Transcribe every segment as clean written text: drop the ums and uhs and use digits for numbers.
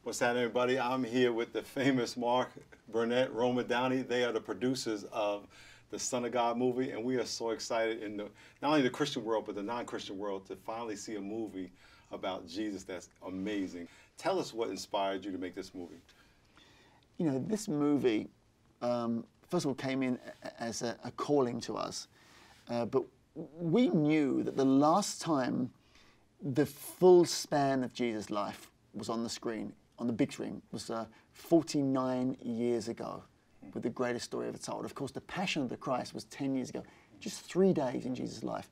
What's happening, everybody? I'm here with the famous Mark, Burnett, Roma, Downey. They are the producers of the Son of God movie, and we are so excited in the not only the Christian world, but the non-Christian world to finally see a movie about Jesus that's amazing. Tell us what inspired you to make this movie. You know, this movie, first of all, came in as a calling to us, but we knew that the last time the full span of Jesus' life was on the screen, on the big screen, was 49 years ago with the greatest story ever told. Of course, the Passion of the Christ was 10 years ago, just 3 days in Jesus' life.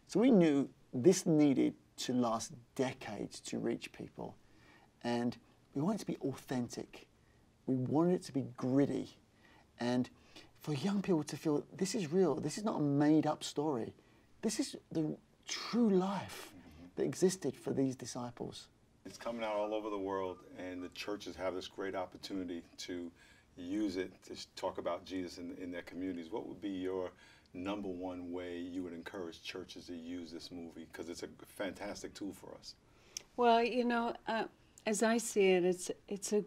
So we knew this needed to last decades to reach people. And we wanted it to be authentic. We wanted it to be gritty. And for young people to feel this is real, this is not a made-up story. This is the true life that existed for these disciples. It's coming out all over the world, and the churches have this great opportunity to use it to talk about Jesus in their communities. What would be your #1 way you would encourage churches to use this movie? Because it's a fantastic tool for us. Well, you know, as I see it, it's a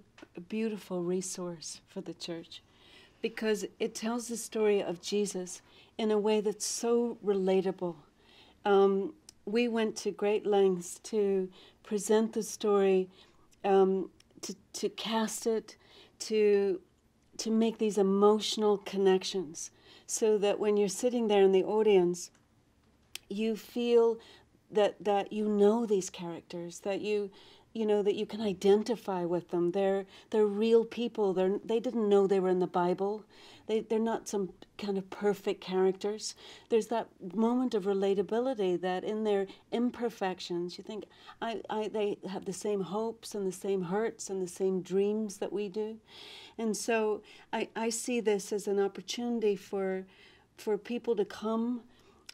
beautiful resource for the church because it tells the story of Jesus in a way that's so relatable. We went to great lengths to present the story, to cast it, to make these emotional connections so that when you're sitting there in the audience, you feel that you know these characters, that you know that you can identify with them. They're real people. They didn't know they were in the Bible. They're not some kind of perfect characters. There's that moment of relatability that in their imperfections, you think, they have the same hopes and the same hurts and the same dreams that we do. And so I see this as an opportunity for people to come,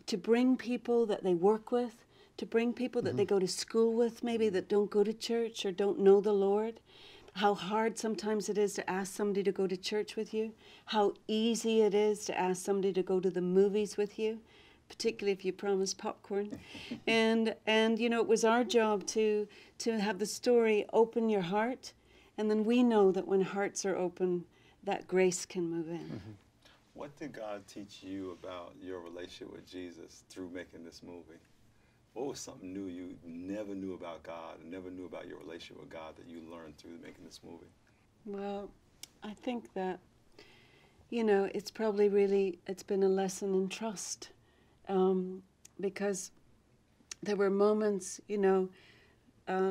to bring people that they work with, to bring people that they go to school with, maybe that don't go to church or don't know the Lord. How hard sometimes it is to ask somebody to go to church with you. How easy it is to ask somebody to go to the movies with you, particularly if you promise popcorn. and you know, it was our job to have the story open your heart, and then we know that when hearts are open, that grace can move in. What did God teach you about your relationship with Jesus through making this movie? What was something new you never knew about God and never knew about your relationship with God that you learned through making this movie? Well, I think that, you know, it's been a lesson in trust, because there were moments, you know,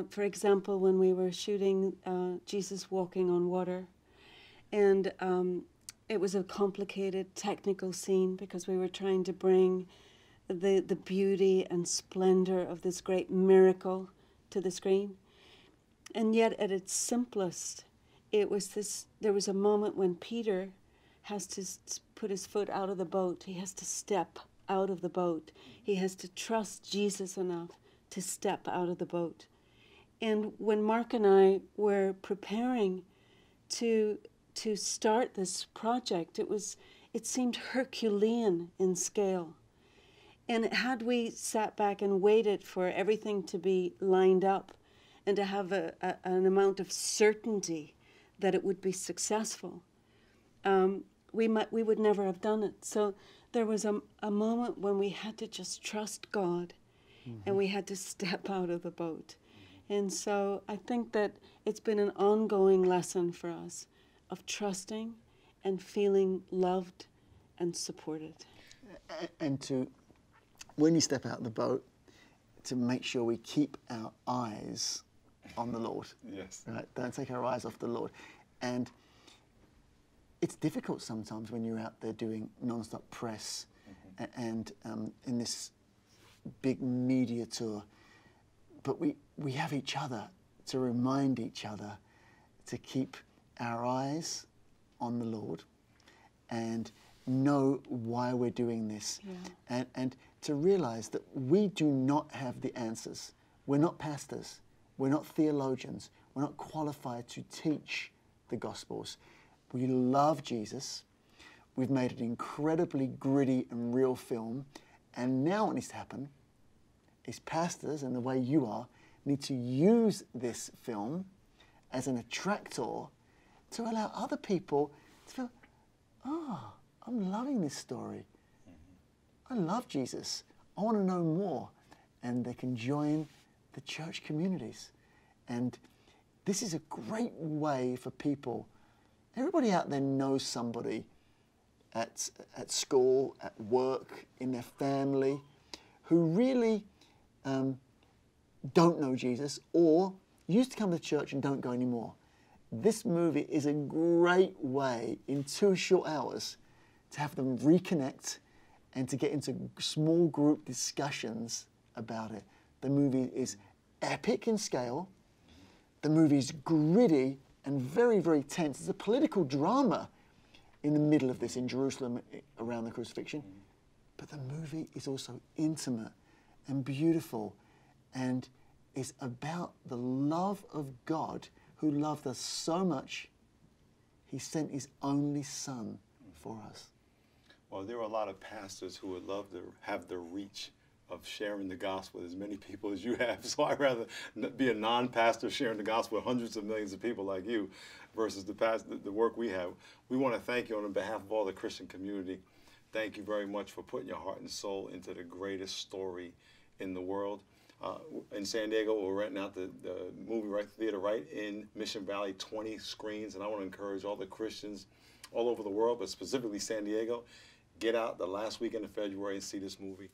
for example, when we were shooting Jesus walking on water, and it was a complicated technical scene because we were trying to bring the beauty and splendor of this great miracle to the screen. And yet at its simplest, there was a moment when Peter has to put his foot out of the boat. He has to step out of the boat. He has to trust Jesus enough to step out of the boat. And when Mark and I were preparing to start this project, it seemed Herculean in scale. And had we sat back and waited for everything to be lined up and to have an amount of certainty that it would be successful, we would never have done it. So there was a moment when we had to just trust God, and we had to step out of the boat. And so I think that it's been an ongoing lesson for us of trusting and feeling loved and supported. And when you step out of the boat, to make sure we keep our eyes on the Lord. Yes. Right? Don't take our eyes off the Lord. And it's difficult sometimes when you're out there doing non-stop press and in this big media tour. But we have each other to remind each other to keep our eyes on the Lord and know why we're doing this. Yeah. And to realize that we do not have the answers. We're not pastors. We're not theologians. We're not qualified to teach the Gospels. We love Jesus. We've made an incredibly gritty and real film. And now what needs to happen is pastors, and the way you are, need to use this film as an attractor to allow other people to feel, oh, I'm loving this story. I love Jesus. I want to know more. And they can join the church communities. And this is a great way for people. Everybody out there knows somebody at school, at work, in their family, who really don't know Jesus or used to come to church and don't go anymore. This movie is a great way in 2 short hours to have them reconnect and to get into small group discussions about it. The movie is epic in scale. The movie is gritty and very, very tense. There's a political drama in the middle of this in Jerusalem around the crucifixion. But the movie is also intimate and beautiful and is about the love of God who loved us so much, he sent his only son for us. Well, there are a lot of pastors who would love to have the reach of sharing the gospel with as many people as you have. So I'd rather be a non-pastor sharing the gospel with hundreds of millions of people like you versus the work we have. We want to thank you on behalf of all the Christian community. Thank you very much for putting your heart and soul into the greatest story in the world. In San Diego, we're renting out the movie theater right in Mission Valley, 20 screens, and I want to encourage all the Christians all over the world, but specifically San Diego, get out the last weekend of February and see this movie.